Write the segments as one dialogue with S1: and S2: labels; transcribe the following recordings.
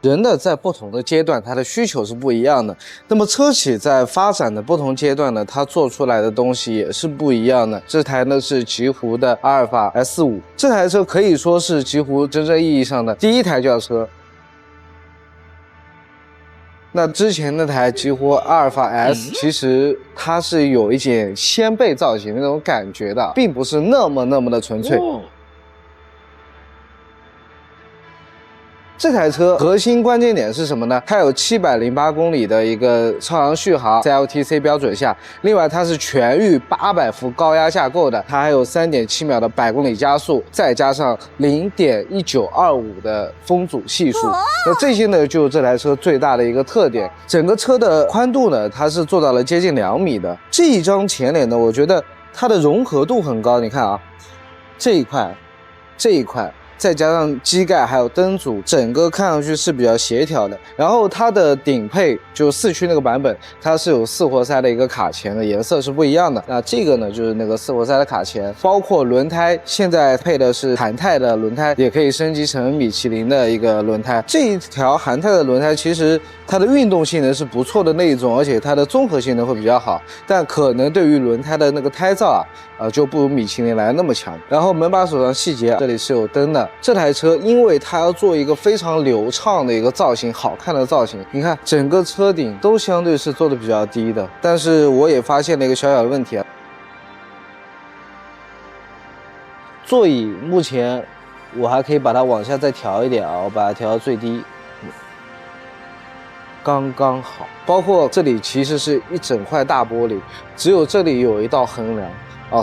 S1: 人的在不同的阶段，它的需求是不一样的。那么车企在发展的不同阶段呢，它做出来的东西也是不一样的。这台呢是极狐的阿尔法 S5，这台车可以说是极狐真正意义上的第一台轿车。那之前那台极狐阿尔法 S， 其实它是有一点掀背造型的那种感觉的，并不是那么的纯粹。这台车核心关键点是什么呢？它有708公里的一个超长续航，在 LTC 标准下，另外它是全域800伏高压架构的，它还有3.7秒的100公里加速，再加上0.1925的风阻系数。那这些呢，就是这台车最大的一个特点。整个车的宽度呢，它是做到了接近2米的。这一张前脸呢，我觉得它的融合度很高。你看啊，这一块。再加上机盖还有灯组，整个看上去是比较协调的。然后它的顶配就4驱那个版本，它是有4活塞的一个卡钳的，颜色是不一样的。那这个呢就是那个4活塞的卡钳，包括轮胎现在配的是韩泰的轮胎，也可以升级成米其林的一个轮胎。这一条韩泰的轮胎其实它的运动性能是不错的那一种，而且它的综合性能会比较好，但可能对于轮胎的那个胎噪就不如米其林来的那么强。然后门把手上细节这里是有灯的。这台车因为它要做一个非常流畅的一个造型，好看的造型，你看整个车顶都相对是做的比较低的。但是我也发现了一个小小的问题座椅目前我还可以把它往下再调一点我把它调到最低，刚刚好。包括这里其实是一整块大玻璃，只有这里有一道横梁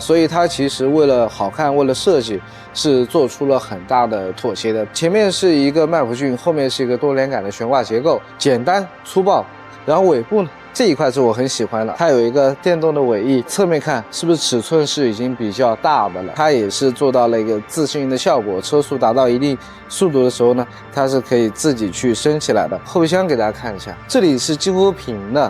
S1: 所以它其实为了好看，为了设计，是做出了很大的妥协的。前面是一个麦弗逊，后面是一个多连杆的悬挂结构，简单粗暴。然后尾部呢，这一块是我很喜欢的，它有一个电动的尾翼，侧面看是不是尺寸是已经比较大的了？它也是做到了一个自适应的效果，车速达到一定速度的时候呢，它是可以自己去升起来的。后备箱给大家看一下，这里是几乎平的。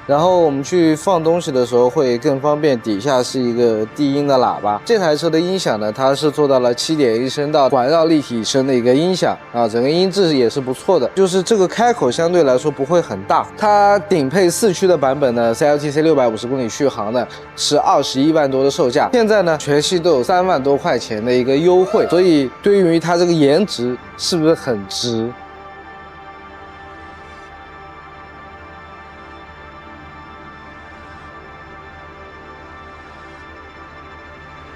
S1: 然后我们去放东西的时候会更方便，底下是一个低音的喇叭。这台车的音响呢，它是做到了7.1声道环绕立体声的一个音响整个音质也是不错的，就是这个开口相对来说不会很大。它顶配4驱的版本呢，CLTC 650公里续航呢是21万多的售价，现在呢全系都有3万多块钱的一个优惠，所以对于它这个颜值是不是很值？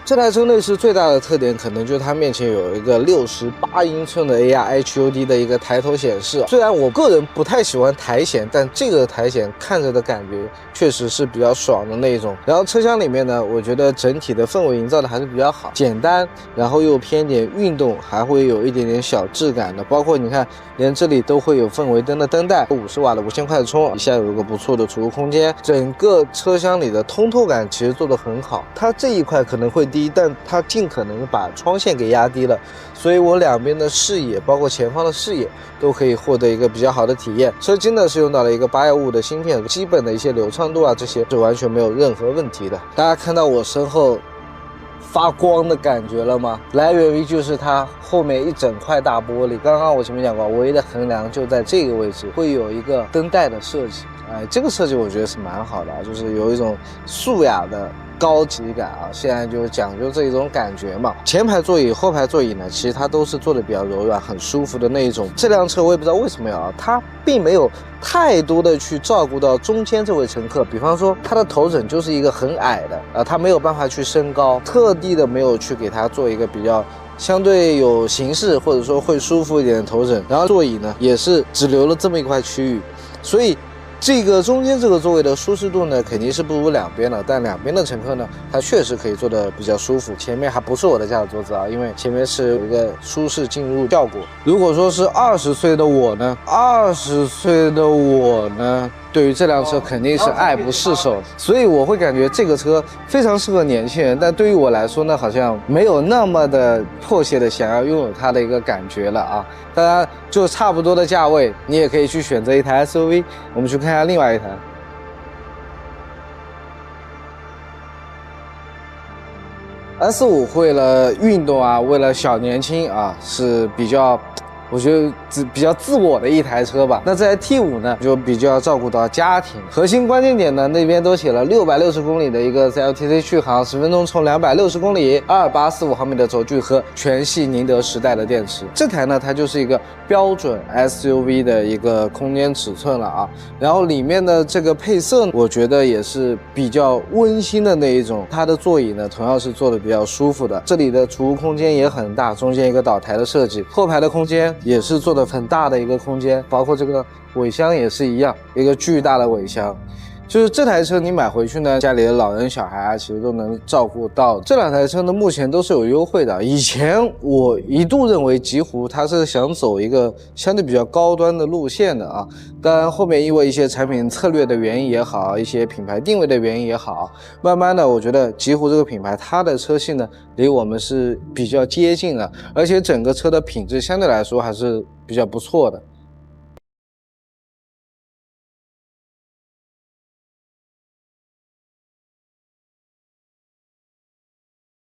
S1: 这台车内饰最大的特点，可能就是它面前有一个68英寸的 AR HUD 的一个抬头显示。虽然我个人不太喜欢抬显，但这个抬显看着的感觉确实是比较爽的那一种。然后车厢里面呢，我觉得整体的氛围营造的还是比较好，简单，然后又偏点运动，还会有一点点小质感的。包括你看，连这里都会有氛围灯的灯带，50瓦的无线快充，底下有一个不错的储物空间，整个车厢里的通透感其实做得很好。它这一块可能会低，但它尽可能把窗线给压低了，所以我两边的视野，包括前方的视野，都可以获得一个比较好的体验。车机呢是用到了一个815的芯片，基本的一些流畅度这些是完全没有任何问题的。大家看到我身后发光的感觉了吗？来源于就是它后面一整块大玻璃。刚刚我前面讲过，唯一的横梁就在这个位置，会有一个灯带的设计。这个设计我觉得是蛮好的就是有一种素雅的高级感现在就讲究这一种感觉嘛。前排座椅、后排座椅呢，其实它都是做的比较柔软、很舒服的那一种。这辆车我也不知道为什么它并没有太多的去照顾到中间这位乘客，比方说他的头枕就是一个很矮的他没有办法去升高，特地的没有去给他做一个比较相对有形式或者说会舒服一点的头枕。然后座椅呢也是只留了这么一块区域，所以这个中间这个座位的舒适度呢，肯定是不如两边的，但两边的乘客呢，他确实可以坐得比较舒服。前面还不是我的驾驶座子因为前面是有一个舒适进入效果。如果说是20岁的我呢对于这辆车肯定是爱不释手，所以我会感觉这个车非常适合年轻人，但对于我来说呢，好像没有那么的迫切的想要拥有它的一个感觉了当然，就差不多的价位，你也可以去选择一台 SUV。我们去看一下另外一台。S5为了运动为了小年轻是比较我觉得比较自我的一台车吧。那在 T5 呢，就比较照顾到家庭。核心关键点呢，那边都写了660公里的一个 CLTC 续航，10分钟充260公里，2845毫米的轴距和全系宁德10代的电池。这台呢，它就是一个标准 SUV 的一个空间尺寸了啊。然后里面的这个配色，我觉得也是比较温馨的那一种。它的座椅呢，同样是做的比较舒服的。这里的储物空间也很大，中间一个岛台的设计，后排的空间也是做的很大的一个空间，包括这个尾箱也是一样，一个巨大的尾箱。就是这台车你买回去呢，家里的老人小孩啊，其实都能照顾到。这两台车呢，目前都是有优惠的。以前我一度认为极狐它是想走一个相对比较高端的路线的啊，当然后面因为一些产品策略的原因也好，一些品牌定位的原因也好，慢慢的我觉得极狐这个品牌它的车系呢离我们是比较接近的，而且整个车的品质相对来说还是比较不错的。